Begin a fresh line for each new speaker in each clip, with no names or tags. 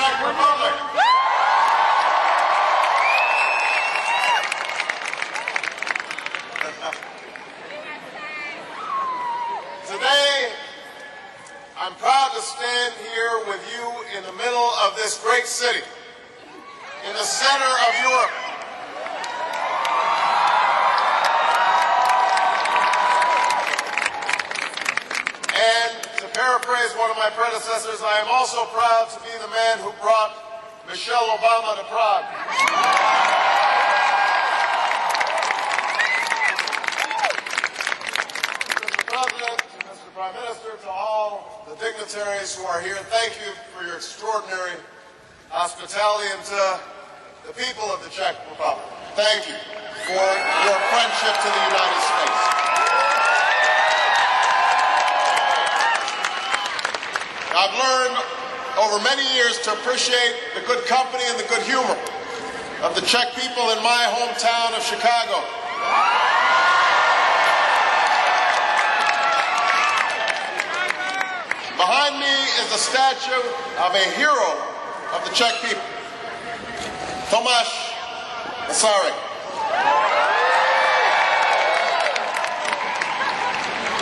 Czech Republic. Today, I'm proud to stand here with you in the middle of this great city, in the center of Europe. And to paraphrase one of my predecessors, I am also proud to be the man who brought Michelle Obama to Prague. Mr. President, Mr. Prime Minister, to all the dignitaries who are here, thank you for your extraordinary hospitality, and to the people of the Czech Republic, thank you for your friendship to the United States. I've learned over many years to appreciate the good company and the good humor of the Czech people in my hometown of Chicago. Behind me is a statue of a hero of the Czech people, Tomáš Masaryk.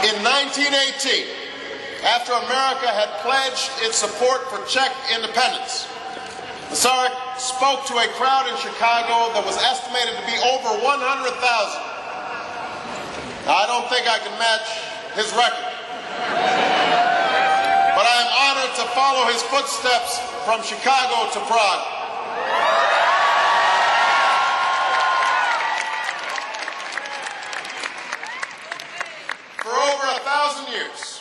In 1918, after America had pledged its support for Czech independence, Masaryk spoke to a crowd in Chicago that was estimated to be over 100,000. I don't think I can match his record, but I am honored to follow his footsteps from Chicago to Prague. For over 1,000 years,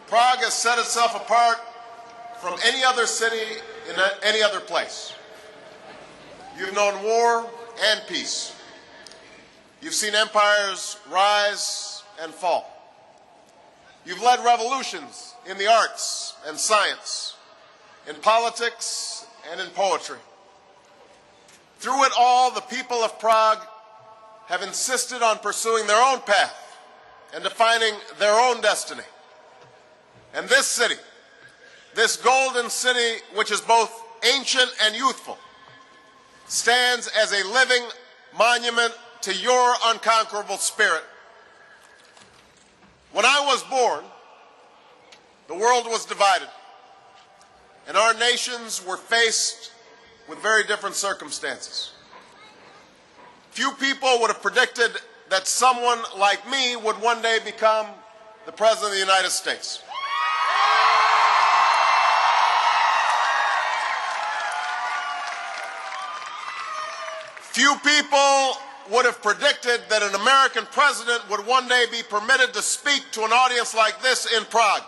Prague has set itself apart from any other city in any other place. You've known war and peace. You've seen empires rise and fall. You've led revolutions in the arts and science, in politics and in poetry. Through it all, the people of Prague have insisted on pursuing their own path and defining their own destiny. And this city, this golden city, which is both ancient and youthful, stands as a living monument to your unconquerable spirit. When I was born, the world was divided, and our nations were faced with very different circumstances. Few people would have predicted that someone like me would one day become the President of the United States. Few people would have predicted that an American president would one day be permitted to speak to an audience like this in Prague.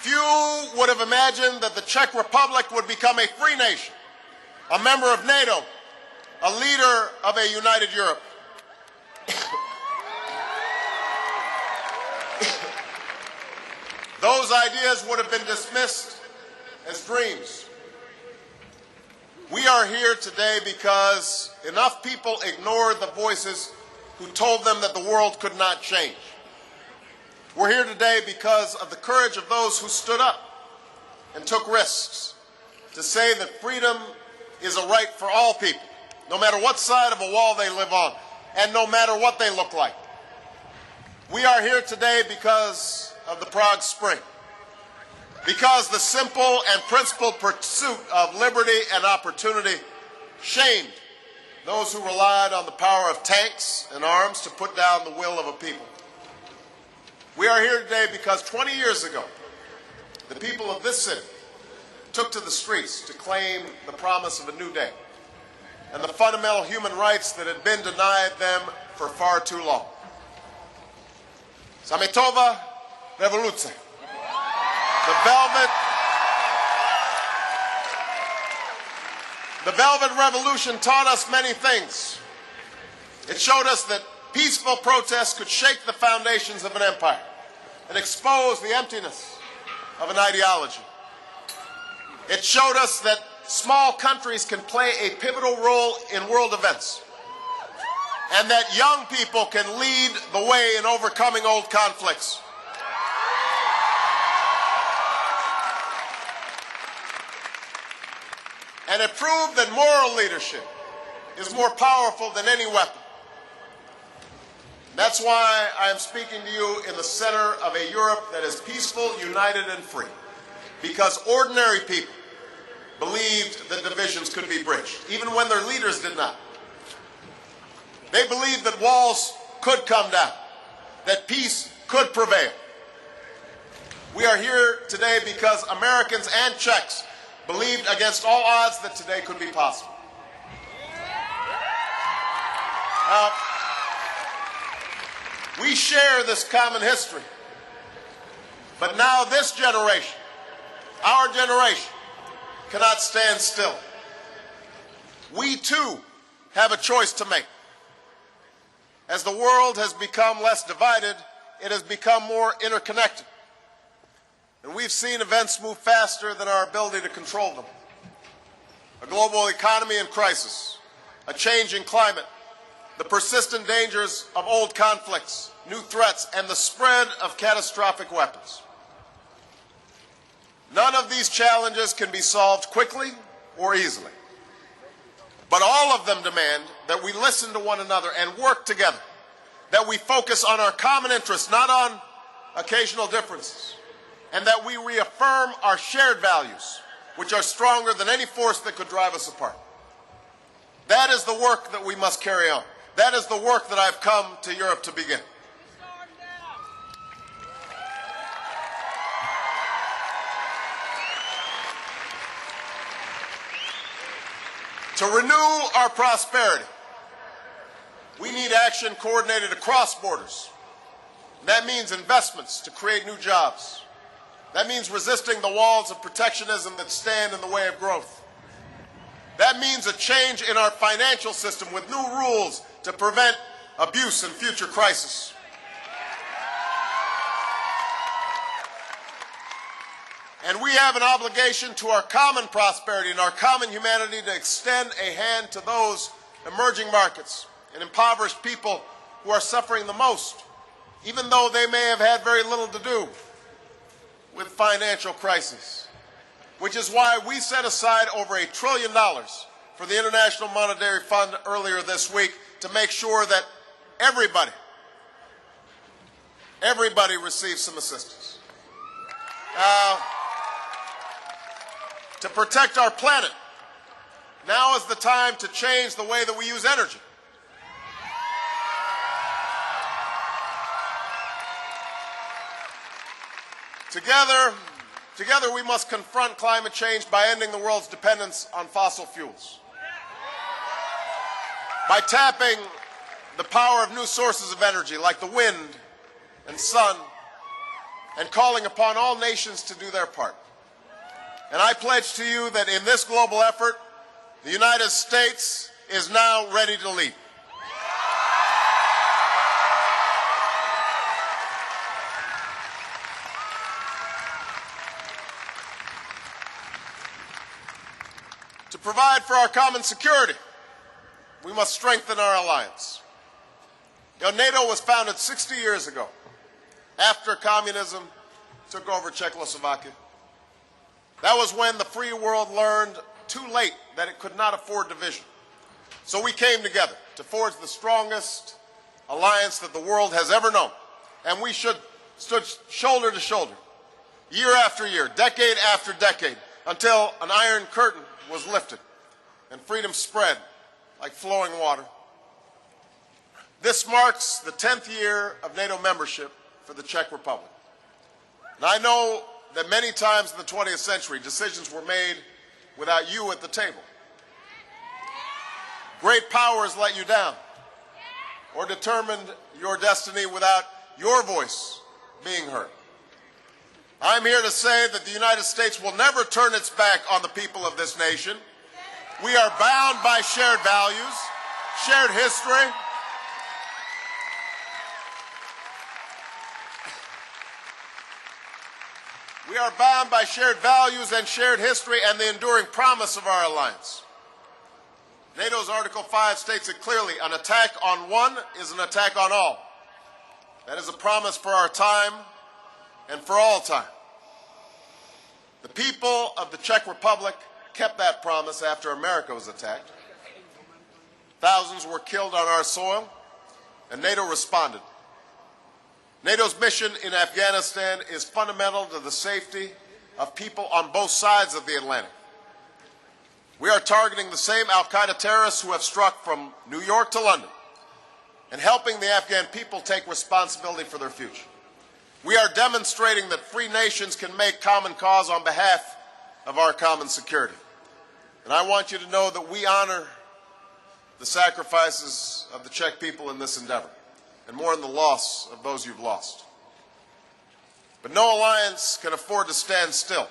Few would have imagined that the Czech Republic would become a free nation, a member of NATO, a leader of a united Europe. Those ideas would have been dismissed as dreams. We are here today because enough people ignored the voices who told them that the world could not change. We're here today because of the courage of those who stood up and took risks to say that freedom is a right for all people, no matter what side of a wall they live on, and no matter what they look like. We are here today because of the Prague Spring, because the simple and principled pursuit of liberty and opportunity shamed those who relied on the power of tanks and arms to put down the will of a people. We are here today because 20 years ago, the people of this city took to the streets to claim the promise of a new day and the fundamental human rights that had been denied them for far too long. Sametova Revoluce. The Velvet Revolution taught us many things. It showed us that peaceful protests could shake the foundations of an empire and expose the emptiness of an ideology. It showed us that small countries can play a pivotal role in world events, and that young people can lead the way in overcoming old conflicts. And it proved that moral leadership is more powerful than any weapon. That's why I am speaking to you in the center of a Europe that is peaceful, united, and free. Because ordinary people believed that divisions could be bridged, even when their leaders did not. They believed that walls could come down, that peace could prevail. We are here today because Americans and Czechs believed against all odds that today could be possible. We share this common history, but now this generation, our generation, cannot stand still. We too have a choice to make. As the world has become less divided, it has become more interconnected. And we've seen events move faster than our ability to control them. A global economy in crisis, a changing climate, the persistent dangers of old conflicts, new threats, and the spread of catastrophic weapons. None of these challenges can be solved quickly or easily. But all of them demand that we listen to one another and work together, that we focus on our common interests, not on occasional differences, and that we reaffirm our shared values, which are stronger than any force that could drive us apart. That is the work that we must carry on. That is the work that I've come to Europe to begin. To renew our prosperity, we need action coordinated across borders. That means investments to create new jobs. That means resisting the walls of protectionism that stand in the way of growth. That means a change in our financial system with new rules to prevent abuse and future crisis. And we have an obligation to our common prosperity and our common humanity to extend a hand to those emerging markets and impoverished people who are suffering the most, even though they may have had very little to do with financial crisis. Which is why we set aside over $1 trillion for the International Monetary Fund earlier this week to make sure that everybody receives some assistance. To protect our planet, now is the time to change the way that we use energy. Together we must confront climate change by ending the world's dependence on fossil fuels. By tapping the power of new sources of energy like the wind and sun, and calling upon all nations to do their part. And I pledge to you that in this global effort, the United States is now ready to lead. To provide for our common security, we must strengthen our alliance. You know, NATO was founded 60 years ago, after communism took over Czechoslovakia. That was when the free world learned too late that it could not afford division. So we came together to forge the strongest alliance that the world has ever known. And we stood shoulder to shoulder, year after year, decade after decade, until an iron curtain was lifted and freedom spread like flowing water. This marks the 10th year of NATO membership for the Czech Republic. And I know that many times in the 20th century, decisions were made without you at the table. Great powers let you down or determined your destiny without your voice being heard. I'm here to say that the United States will never turn its back on the people of this nation. We are bound by shared values, shared history, we are bound by shared values and shared history and the enduring promise of our alliance. NATO's Article 5 states it clearly, an attack on one is an attack on all. That is a promise for our time and for all time. The people of the Czech Republic kept that promise after America was attacked. Thousands were killed on our soil, and NATO responded. NATO's mission in Afghanistan is fundamental to the safety of people on both sides of the Atlantic. We are targeting the same al-Qaeda terrorists who have struck from New York to London and helping the Afghan people take responsibility for their future. We are demonstrating that free nations can make common cause on behalf of our common security. And I want you to know that we honor the sacrifices of the Czech people in this endeavor, and more in the loss of those you've lost. But no alliance can afford to stand still.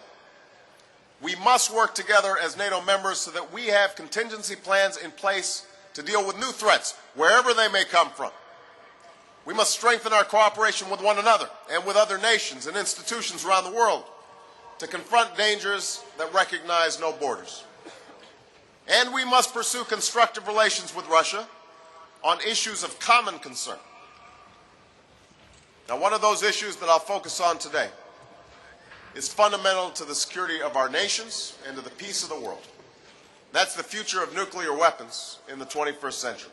We must work together as NATO members so that we have contingency plans in place to deal with new threats, wherever they may come from. We must strengthen our cooperation with one another and with other nations and institutions around the world to confront dangers that recognize no borders. And we must pursue constructive relations with Russia on issues of common concern. Now, one of those issues that I'll focus on today is fundamental to the security of our nations and to the peace of the world. That's the future of nuclear weapons in the 21st century.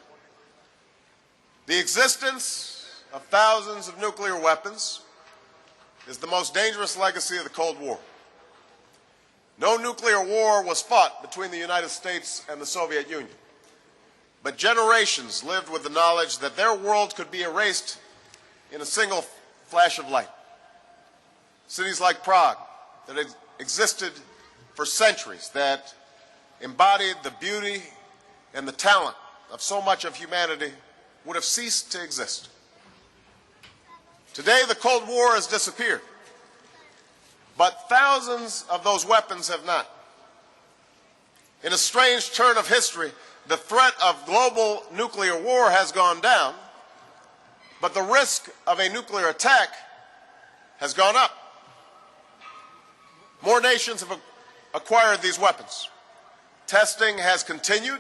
The existence of thousands of nuclear weapons is the most dangerous legacy of the Cold War. No nuclear war was fought between the United States and the Soviet Union, but generations lived with the knowledge that their world could be erased in a single flash of light. Cities like Prague, that existed for centuries, that embodied the beauty and the talent of so much of humanity, would have ceased to exist. Today, the Cold War has disappeared, but thousands of those weapons have not. In a strange turn of history, the threat of global nuclear war has gone down, but the risk of a nuclear attack has gone up. More nations have acquired these weapons. Testing has continued.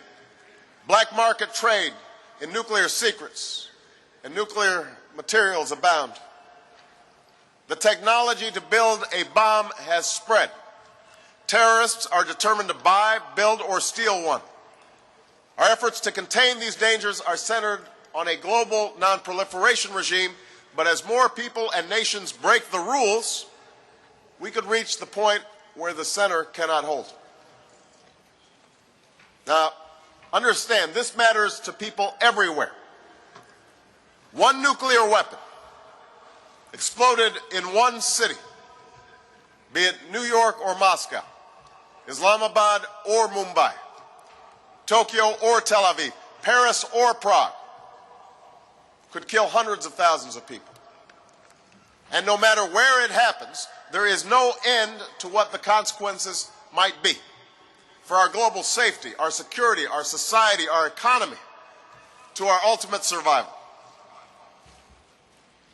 Black market trade in nuclear secrets and nuclear materials abound. The technology to build a bomb has spread. Terrorists are determined to buy, build, or steal one. Our efforts to contain these dangers are centered on a global non-proliferation regime, but as more people and nations break the rules, we could reach the point where the center cannot hold. Now, understand, this matters to people everywhere. One nuclear weapon exploded in one city, be it New York or Moscow, Islamabad or Mumbai, Tokyo or Tel Aviv, Paris or Prague, could kill hundreds of thousands of people. And no matter where it happens, there is no end to what the consequences might be for our global safety, our security, our society, our economy, to our ultimate survival.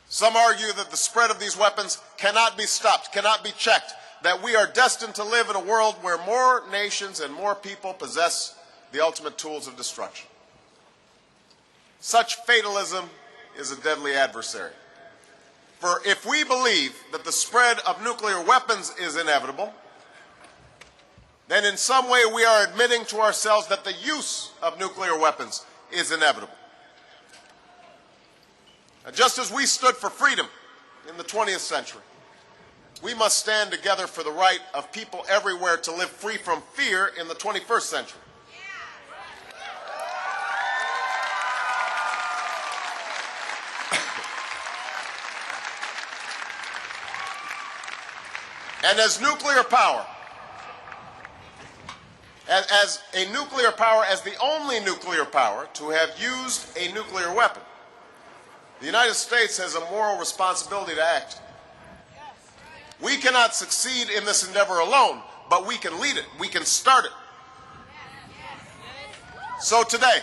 Some argue that the spread of these weapons cannot be stopped, cannot be checked, that we are destined to live in a world where more nations and more people possess the ultimate tools of destruction. Such fatalism is a deadly adversary. For if we believe that the spread of nuclear weapons is inevitable, then in some way we are admitting to ourselves that the use of nuclear weapons is inevitable. Now, just as we stood for freedom in the 20th century, we must stand together for the right of people everywhere to live free from fear in the 21st century. And as nuclear power, as the only nuclear power to have used a nuclear weapon, the United States has a moral responsibility to act. We cannot succeed in this endeavor alone, but we can lead it. We can start it. So today,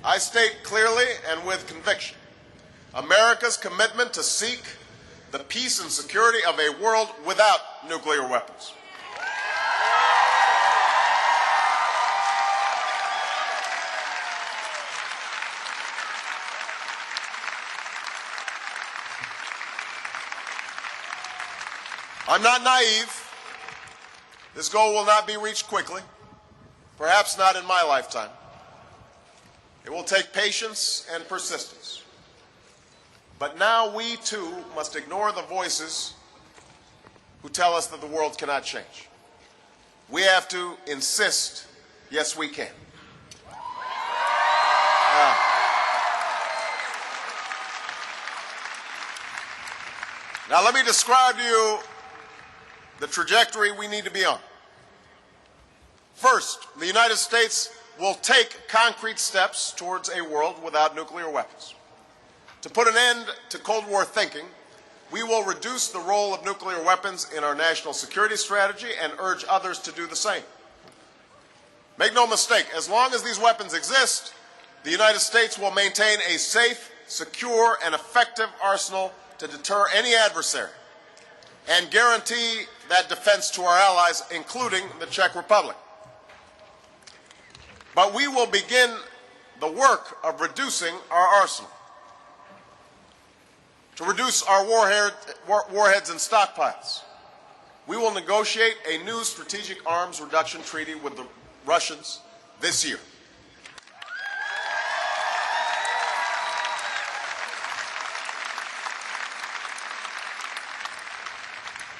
I state clearly and with conviction America's commitment to seek the peace and security of a world without nuclear weapons. I'm not naive. This goal will not be reached quickly, perhaps not in my lifetime. It will take patience and persistence. But now we, too, must ignore the voices who tell us that the world cannot change. We have to insist, yes, we can. Now let me describe to you the trajectory we need to be on. First, the United States will take concrete steps towards a world without nuclear weapons. To put an end to Cold War thinking, we will reduce the role of nuclear weapons in our national security strategy and urge others to do the same. Make no mistake, as long as these weapons exist, the United States will maintain a safe, secure, and effective arsenal to deter any adversary and guarantee that defense to our allies, including the Czech Republic. But we will begin the work of reducing our arsenal. To reduce our warheads and stockpiles, we will negotiate a new strategic arms reduction treaty with the Russians this year.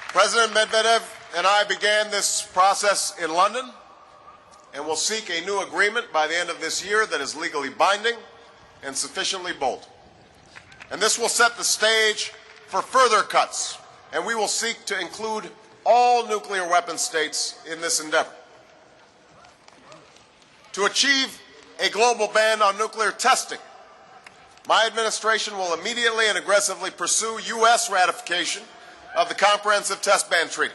President Medvedev and I began this process in London and will seek a new agreement by the end of this year that is legally binding and sufficiently bold. And this will set the stage for further cuts, and we will seek to include all nuclear weapon states in this endeavor. To achieve a global ban on nuclear testing, my administration will immediately and aggressively pursue U.S. ratification of the Comprehensive Test Ban Treaty.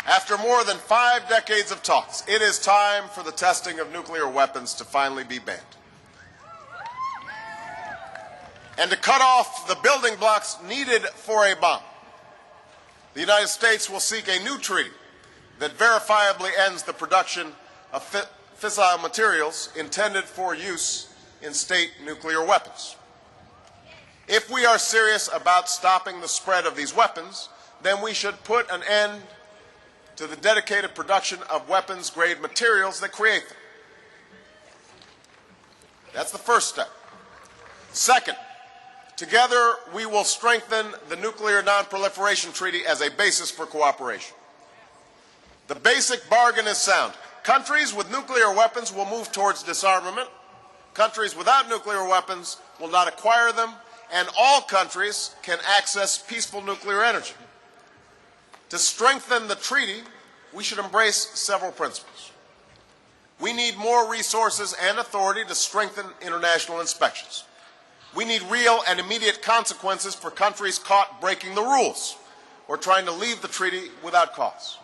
After more than 5 decades of talks, it is time for the testing of nuclear weapons to finally be banned. And to cut off the building blocks needed for a bomb, the United States will seek a new treaty that verifiably ends the production of fissile materials intended for use in state nuclear weapons. If we are serious about stopping the spread of these weapons, then we should put an end to the dedicated production of weapons-grade materials that create them. That's the first step. Second, together we will strengthen the Nuclear Non-Proliferation Treaty as a basis for cooperation. The basic bargain is sound. Countries with nuclear weapons will move towards disarmament. Countries without nuclear weapons will not acquire them, and all countries can access peaceful nuclear energy. To strengthen the treaty, we should embrace several principles. We need more resources and authority to strengthen international inspections. We need real and immediate consequences for countries caught breaking the rules or trying to leave the treaty without cause.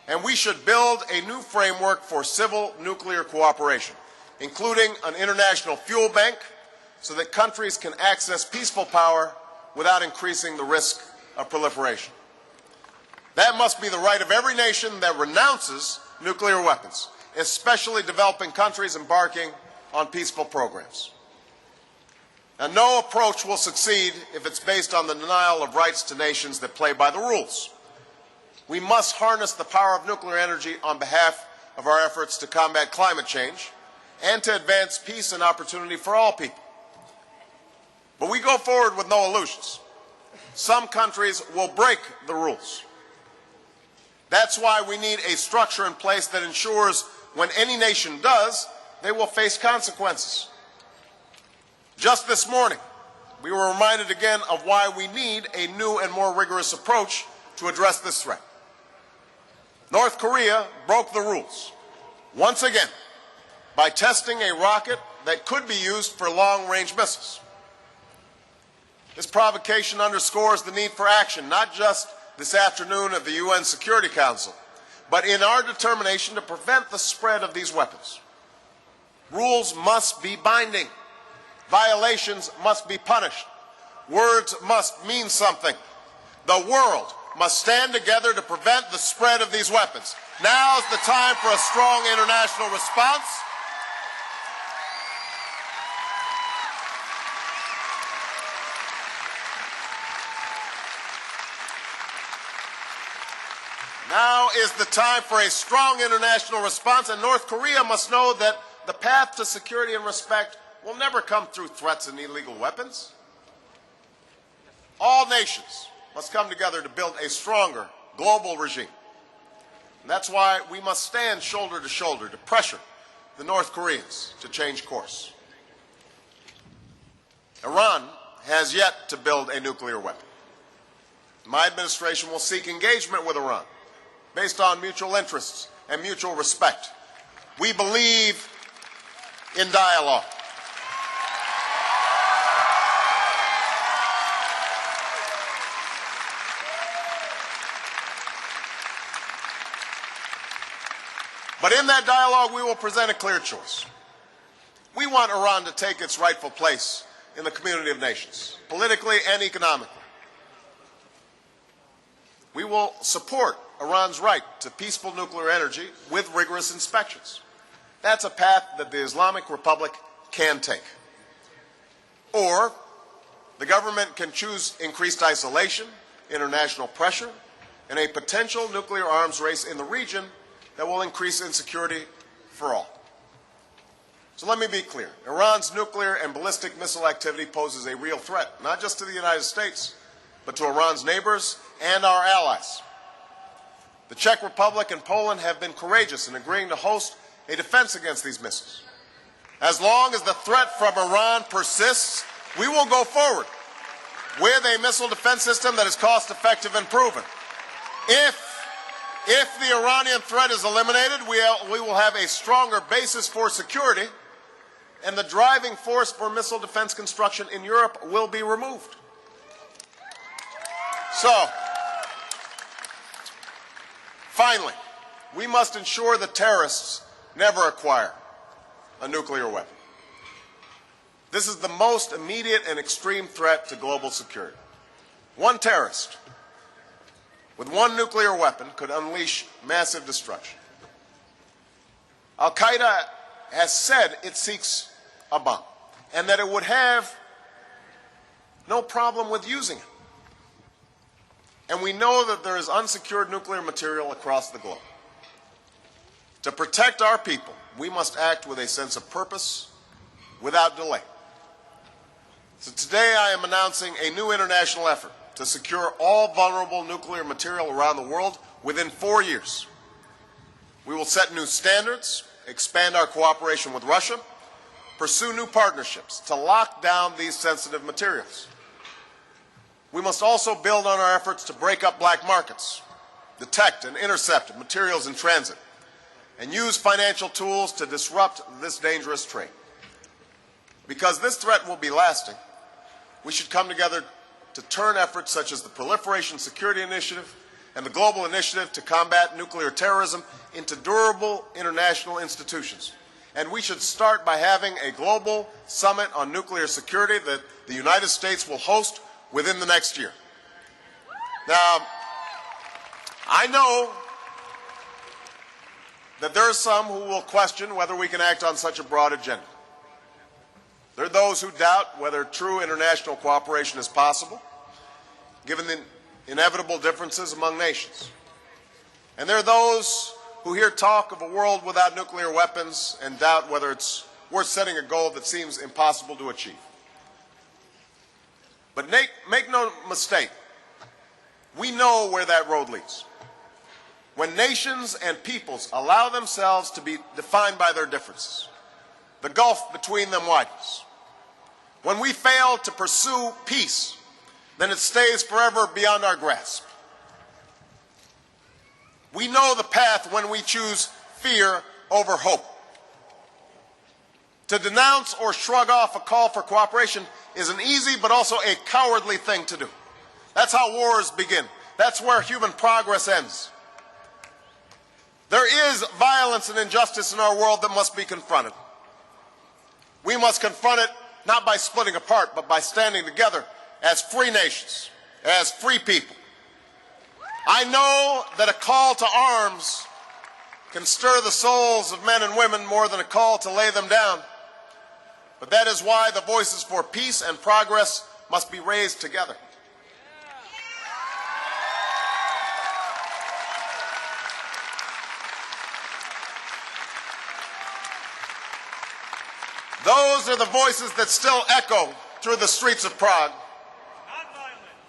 And we should build a new framework for civil nuclear cooperation, including an international fuel bank, so that countries can access peaceful power without increasing the risk of proliferation. That must be the right of every nation that renounces nuclear weapons, especially developing countries embarking on peaceful programs. Now, no approach will succeed if it's based on the denial of rights to nations that play by the rules. We must harness the power of nuclear energy on behalf of our efforts to combat climate change and to advance peace and opportunity for all people. But we go forward with no illusions. Some countries will break the rules. That's why we need a structure in place that ensures when any nation does, they will face consequences. Just this morning, we were reminded again of why we need a new and more rigorous approach to address this threat. North Korea broke the rules, once again, by testing a rocket that could be used for long-range missiles. This provocation underscores the need for action, not just this afternoon at the UN Security Council, but in our determination to prevent the spread of these weapons. Rules must be binding. Violations must be punished. Words must mean something. The world must stand together to prevent the spread of these weapons. Now's the time for a strong international response. Now is the time for a strong international response, and North Korea must know that the path to security and respect will never come through threats and illegal weapons. All nations must come together to build a stronger global regime. And that's why we must stand shoulder to shoulder to pressure the North Koreans to change course. Iran has yet to build a nuclear weapon. My administration will seek engagement with Iran based on mutual interests and mutual respect. We believe in dialogue. But in that dialogue, we will present a clear choice. We want Iran to take its rightful place in the community of nations, politically and economically. We will support Iran's right to peaceful nuclear energy with rigorous inspections. That's a path that the Islamic Republic can take. Or the government can choose increased isolation, international pressure, and a potential nuclear arms race in the region that will increase insecurity for all. So let me be clear. Iran's nuclear and ballistic missile activity poses a real threat, not just to the United States, but to Iran's neighbors and our allies. The Czech Republic and Poland have been courageous in agreeing to host a defense against these missiles. As long as the threat from Iran persists, we will go forward with a missile defense system that is cost-effective and proven. If the Iranian threat is eliminated, we will have a stronger basis for security, and the driving force for missile defense construction in Europe will be removed. So, finally, we must ensure that terrorists never acquire a nuclear weapon. This is the most immediate and extreme threat to global security. One terrorist with one nuclear weapon could unleash massive destruction. Al-Qaeda has said it seeks a bomb and that it would have no problem with using it. And we know that there is unsecured nuclear material across the globe. To protect our people, we must act with a sense of purpose without delay. So today I am announcing a new international effort to secure all vulnerable nuclear material around the world within 4 years. We will set new standards, expand our cooperation with Russia, pursue new partnerships to lock down these sensitive materials. We must also build on our efforts to break up black markets, detect and intercept materials in transit, and use financial tools to disrupt this dangerous trade. Because this threat will be lasting, we should come together to turn efforts such as the Proliferation Security Initiative and the Global Initiative to Combat Nuclear Terrorism into durable international institutions. And we should start by having a global summit on nuclear security that the United States will host within the next year. Now, I know that there are some who will question whether we can act on such a broad agenda. There are those who doubt whether true international cooperation is possible, given the inevitable differences among nations. And there are those who hear talk of a world without nuclear weapons and doubt whether it's worth setting a goal that seems impossible to achieve. But make no mistake, we know where that road leads. When nations and peoples allow themselves to be defined by their differences, the gulf between them widens. When we fail to pursue peace, then it stays forever beyond our grasp. We know the path when we choose fear over hope. To denounce or shrug off a call for cooperation is an easy but also a cowardly thing to do. That's how wars begin. That's where human progress ends. There is violence and injustice in our world that must be confronted. We must confront it not by splitting apart, but by standing together as free nations, as free people. I know that a call to arms can stir the souls of men and women more than a call to lay them down. But that is why the voices for peace and progress must be raised together. Those are the voices that still echo through the streets of Prague.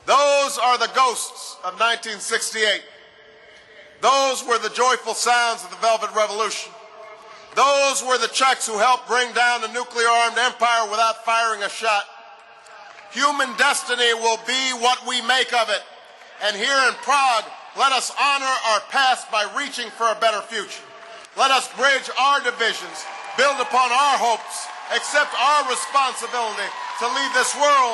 Those are the ghosts of 1968. Those were the joyful sounds of the Velvet Revolution. Those were the Czechs who helped bring down a nuclear-armed empire without firing a shot. Human destiny will be what we make of it. And here in Prague, let us honor our past by reaching for a better future. Let us bridge our divisions, build upon our hopes, accept our responsibility to leave this world